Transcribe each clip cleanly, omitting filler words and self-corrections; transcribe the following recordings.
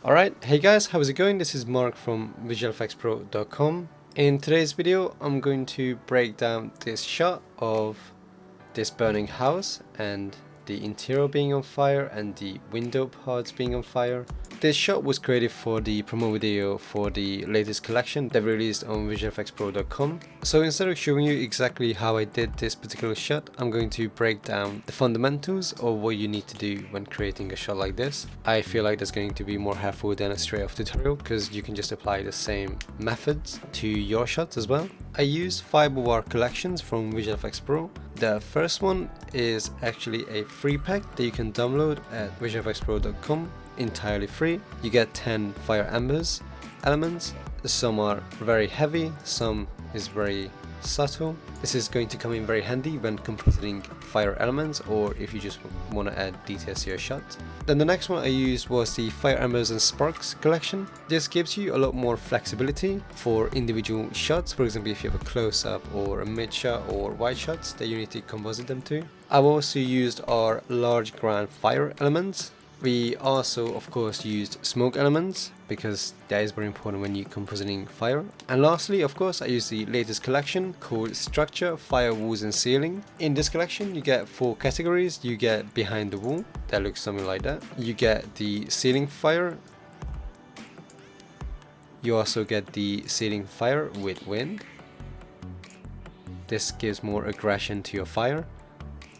Alright, hey guys, how's it going? This is Mark from VisualFxPro.com. In today's video, I'm going to break down this shot of this burning house and the interior being on fire and the window parts being on fire. This shot was created for the promo video for the latest collection that we released on VisualFxPro.com. So instead of showing you exactly how I did this particular shot, I'm going to break down the fundamentals of what you need to do when creating a shot like this. I feel like that's going to be more helpful than a straight off tutorial because you can just apply the same methods to your shots as well. I used 5 wire collections from VisualFxPro. The first one is actually a free pack that you can download at VisualFxPro.com. Entirely free. You get 10 fire embers elements. Some are very heavy, some is very subtle. This is going to come in very handy when compositing fire elements or if you just want to add details to your shot. Then the next one I used was the Fire Embers and Sparks collection. This gives you a lot more flexibility for individual shots. For example, if you have a close-up or a mid shot or wide shots that you need to composite them to. I've also used our large ground fire elements. We also, of course, used smoke elements because that is very important when you're compositing fire. And lastly, of course, I used the latest collection called Structure, Fire, Walls and Ceiling. In this collection, you get 4 categories. You get behind the wall, that looks something like that. You get the ceiling fire. You also get the ceiling fire with wind. This gives more aggression to your fire.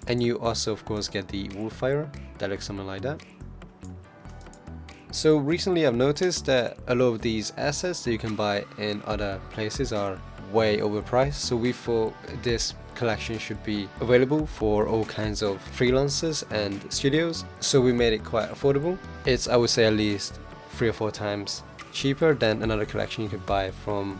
And you also, of course, get the wall fire, that looks something like that. So recently I've noticed that a lot of these assets that you can buy in other places are way overpriced, so we thought this collection should be available for all kinds of freelancers and studios, so we made it quite affordable. It's, I would say, at least 3 or 4 times cheaper than another collection you could buy from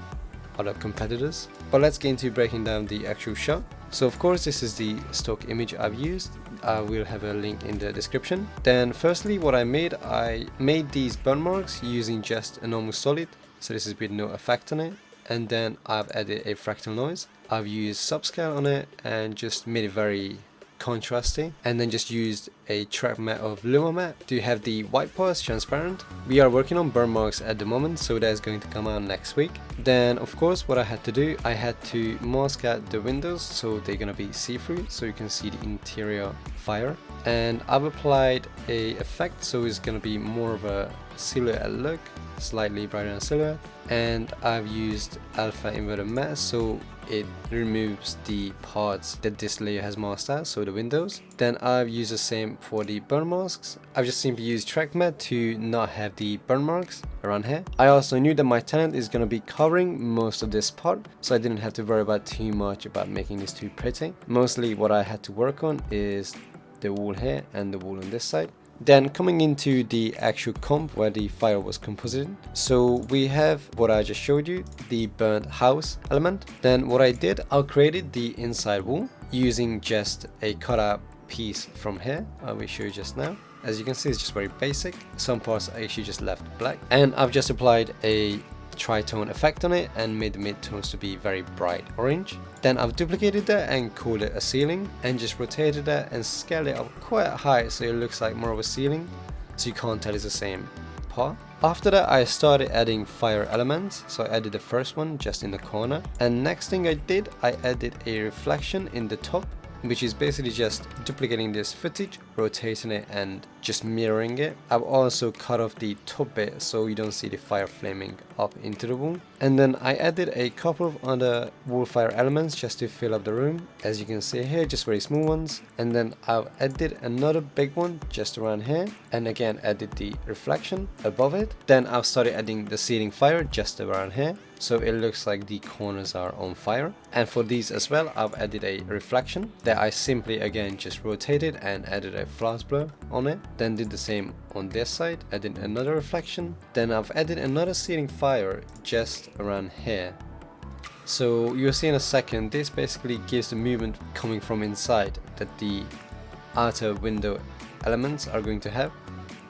other competitors. But let's get into breaking down the actual shot. So of course this is the stock image I've used. I will have a link in the description. Then firstly what I made these burn marks using just a normal solid. So this is with no effect on it. And then I've added a fractal noise. I've used subscale on it and just made it very contrasty, and then just used a track matte of Luma matte to have the white parts transparent. We are working on burn marks at the moment, so that's going to come out next week. Then of course what I had to do, I had to mask out the windows so they're gonna be see-through so you can see the interior fire. And I've applied a effect so it's gonna be more of a silhouette look, slightly brighter than silhouette. And I've used alpha inverted matte so it removes the parts that this layer has masked out, so the windows. Then I've used the same for the burn masks. I've just simply used track matte to not have the burn marks around here. I also knew that my tenant is going to be covering most of this part, so I didn't have to worry about too much about making this too pretty. Mostly what I had to work on is the wall here and the wall on this side. Then coming into the actual comp where the fire was composited, so we have what I just showed you, the burnt house element. Then what I did, I created the inside wall using just a cutout piece from here. I will show you just now. As you can see, it's just very basic. Some parts I actually just left black, and I've just applied a tritone effect on it and made the midtones to be very bright orange. Then I've duplicated that and called it a ceiling and just rotated that and scaled it up quite high so it looks like more of a ceiling, so you can't tell it's the same part. After that I started adding fire elements, so I added the first one just in the corner, and next thing I did, I added a reflection in the top, which is basically just duplicating this footage, rotating it and just mirroring it. I've also cut off the top bit so you don't see the fire flaming up into the wall. And then I added a couple of other wall fire elements just to fill up the room. As you can see here, just very small ones. And then I've added another big one just around here, and again added the reflection above it. Then I've started adding the ceiling fire just around here, so it looks like the corners are on fire. And for these as well, I've added a reflection that I simply again just rotated and added a flash blur on it. Then did the same on this side, added another reflection. Then I've added another ceiling fire just around here. So you'll see in a second, this basically gives the movement coming from inside that the outer window elements are going to have.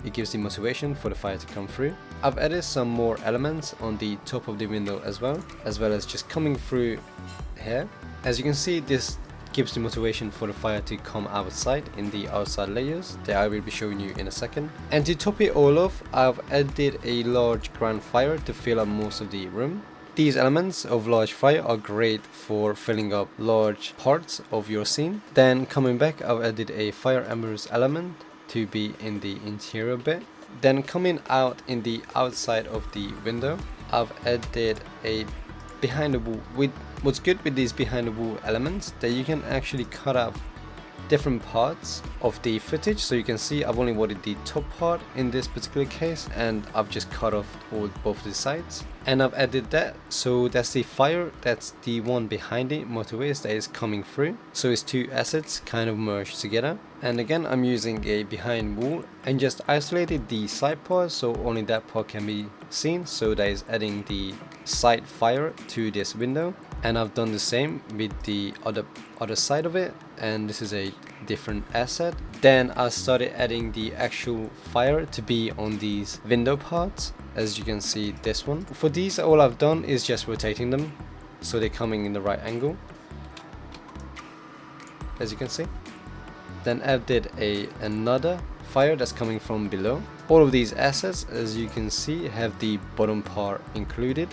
It gives the motivation for the fire to come through. I've added some more elements on the top of the window as well as just coming through here. As you can see, this gives the motivation for the fire to come outside in the outside layers that I will be showing you in a second. And to top it all off, I've added a large ground fire to fill up most of the room. These elements of large fire are great for filling up large parts of your scene. Then coming back, I've added a fire embers element to be in the interior bit. Then coming out in the outside of the window, I've added a behind the wall. What's good with these behind the wall elements that you can actually cut out different parts of the footage. So you can see I've only wanted the top part in this particular case, and I've just cut off both the sides, and I've added that. So that's the fire, that's the one behind the motorways that is coming through. So it's two assets kind of merged together. And again, I'm using a behind wall and just isolated the side part so only that part can be seen. So that is adding the side fire to this window. And I've done the same with the other side of it, and this is a different asset. Then I started adding the actual fire to be on these window parts, as you can see this one. For these, all I've done is just rotating them so they're coming in the right angle, as you can see. Then added another fire that's coming from below. All of these assets, as you can see, have the bottom part included.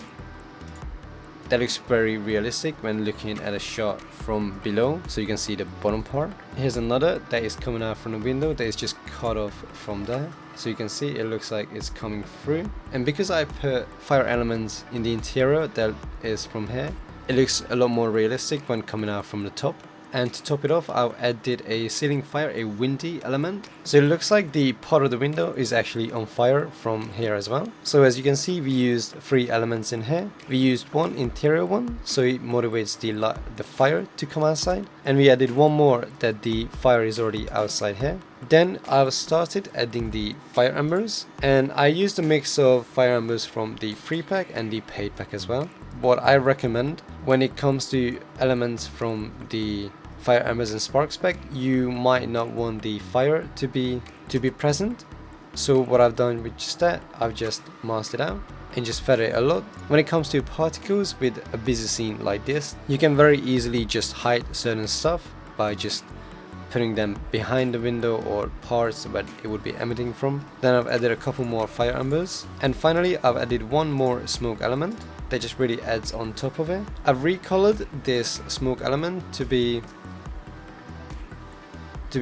That looks very realistic when looking at a shot from below, so you can see the bottom part. Here's another that is coming out from the window that is just cut off from there, so you can see it looks like it's coming through. And because I put fire elements in the interior that is from here, it looks a lot more realistic when coming out from the top. And to top it off, I've added a ceiling fire, a windy element. So it looks like the part of the window is actually on fire from here as well. So as you can see, we used 3 elements in here. We used one interior one, so it motivates the fire to come outside. And we added one more that the fire is already outside here. Then I've started adding the fire embers, and I used a mix of fire embers from the free pack and the paid pack as well. What I recommend when it comes to elements from the fire embers and sparks pack, you might not want the fire to be present. So what I've done with just that, I've just masked it out and just feather it a lot. When it comes to particles with a busy scene like this, you can very easily just hide certain stuff by just putting them behind the window or parts that it would be emitting from. Then I've added a couple more fire embers, and finally I've added one more smoke element that just really adds on top of it. I've recolored this smoke element to be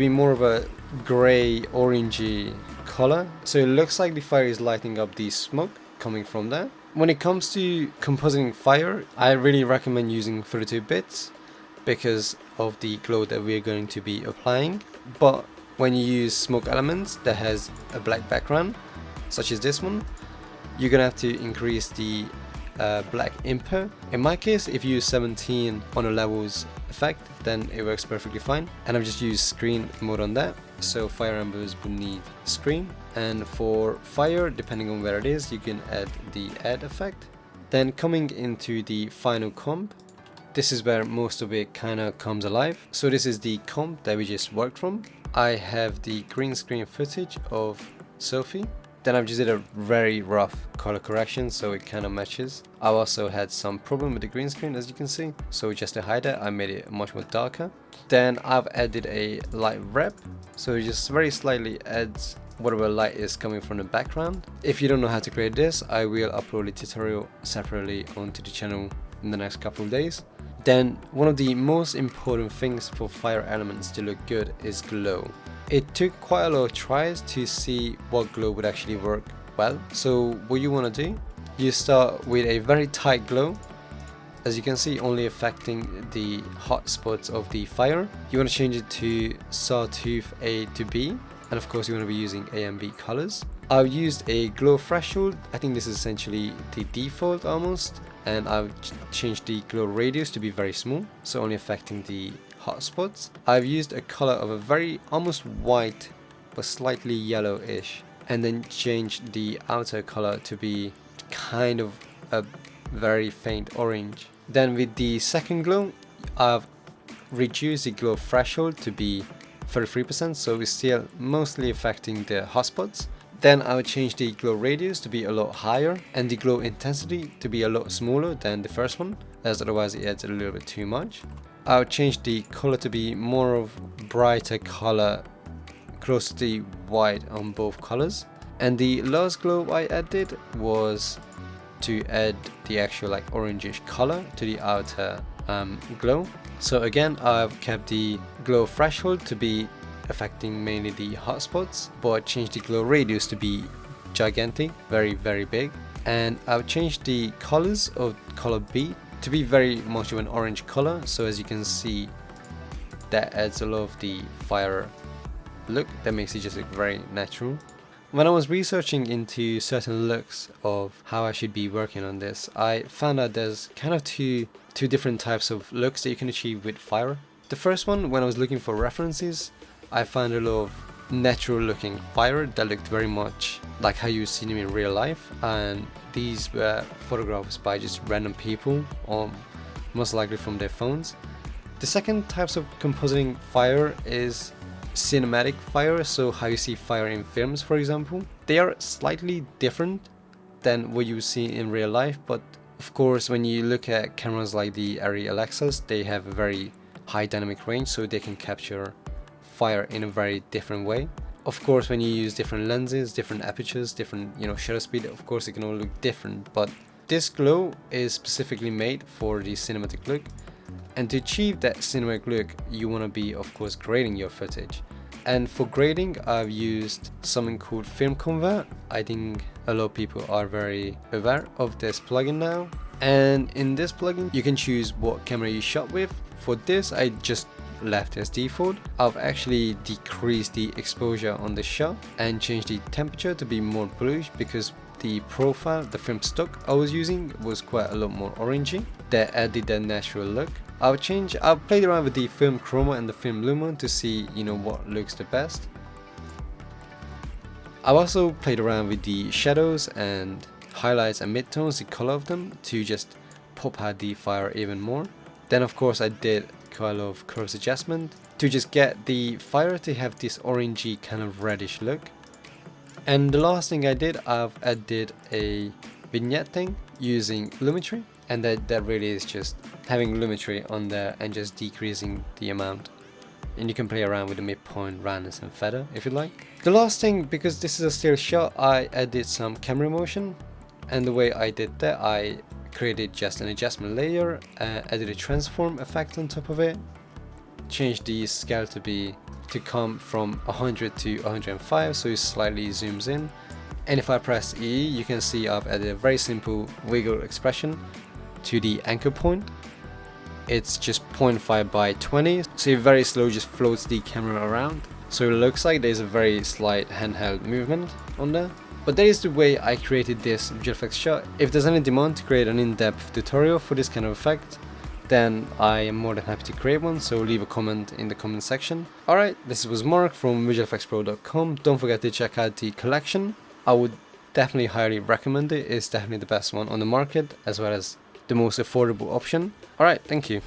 more of a grey orangey color, so it looks like the fire is lighting up the smoke coming from there. When it comes to compositing fire, I really recommend using 32 bits because of the glow that we're going to be applying. But when you use smoke elements that has a black background, such as this one, you're gonna have to increase the black input. In my case, if you use 17 on a levels effect, then it works perfectly fine. And I've just used screen mode on that, so fire embers would need screen. And for fire, depending on where it is, you can add the add effect. Then coming into the final comp, this is where most of it kind of comes alive. So this is the comp that we just worked from. I have the green screen footage of Sophie. Then I've just did a very rough color correction so it kind of matches. I also had some problem with the green screen, as you can see, so just to hide it I made it much more darker. Then I've added a light rep, so it just very slightly adds whatever light is coming from the background. If you don't know how to create this, I will upload a tutorial separately onto the channel in the next couple of days. Then one of the most important things for fire elements to look good is glow. It took quite a lot of tries to see what glow would actually work well. So what you want to do, you start with a very tight glow, as you can see only affecting the hot spots of the fire. You want to change it to sawtooth A to B, and of course you want to be using A and B colors. I've used a glow threshold, I think this is essentially the default almost, and I've changed the glow radius to be very small, so only affecting the hotspots. I've used a color of a very almost white but slightly yellowish, and then changed the outer color to be kind of a very faint orange. Then with the second glow, I've reduced the glow threshold to be 33%, so it's still mostly affecting the hotspots. Then I would change the glow radius to be a lot higher and the glow intensity to be a lot smaller than the first one, as otherwise it adds a little bit too much. I'll change the color to be more of brighter color, close to the white on both colors. And the last glow I added was to add the actual like orangish color to the outer glow. So again, I've kept the glow threshold to be affecting mainly the hotspots, but changed the glow radius to be gigantic, very big. And I've changed the colors of color B to be very much of an orange color. So as you can see, that adds a lot of the fire look, that makes it just look very natural. When I was researching into certain looks of how I should be working on this, I found out there's kind of two different types of looks that you can achieve with fire. The first one, when I was looking for references, I found a lot of natural looking fire that looked very much like how you see them in real life, and these were photographs by just random people, or most likely from their phones. The second types of compositing fire is cinematic fire, so how you see fire in films, for example. They are slightly different than what you see in real life, but of course when you look at cameras like the Arri Alexas, they have a very high dynamic range, so they can capture fire in a very different way. Of course, when you use different lenses, different apertures, different shutter speed, of course it can all look different, but this glow is specifically made for the cinematic look. And to achieve that cinematic look, you want to be, of course, grading your footage. And for grading, I've used something called Film Convert. I think a lot of people are very aware of this plugin now. And in this plugin, you can choose what camera you shot with. For this, I just left as default. I've actually decreased the exposure on the shot and changed the temperature to be more bluish, because the profile, the film stock I was using was quite a lot more orangey. That added that natural look. I've played around with the film chroma and the film lumen to see what looks the best. I've also played around with the shadows and highlights and midtones, the color of them, to just pop out the fire even more. Then of course I did quite a lot of curves adjustment to just get the fire to have this orangey kind of reddish look. And the last thing I did, I've added a vignette thing using Lumetri, and that really is just having Lumetri on there and just decreasing the amount. And you can play around with the midpoint, roundness and feather if you like. The last thing, because this is a still shot, I added some camera motion, and the way I did that, I created just an adjustment layer, added a transform effect on top of it, changed the scale to come from 100 to 105, so it slightly zooms in. And if I press E, you can see I've added a very simple wiggle expression to the anchor point. It's just 0.5 by 20, so it very slow just floats the camera around. So it looks like there's a very slight handheld movement on there. But that is the way I created this VisualFX shot. If there's any demand to create an in-depth tutorial for this kind of effect, then I am more than happy to create one, so leave a comment in the comment section. Alright, this was Mark from VisualFxPro.com. Don't forget to check out the collection. I would definitely highly recommend it. It's definitely the best one on the market, as well as the most affordable option. Alright, thank you.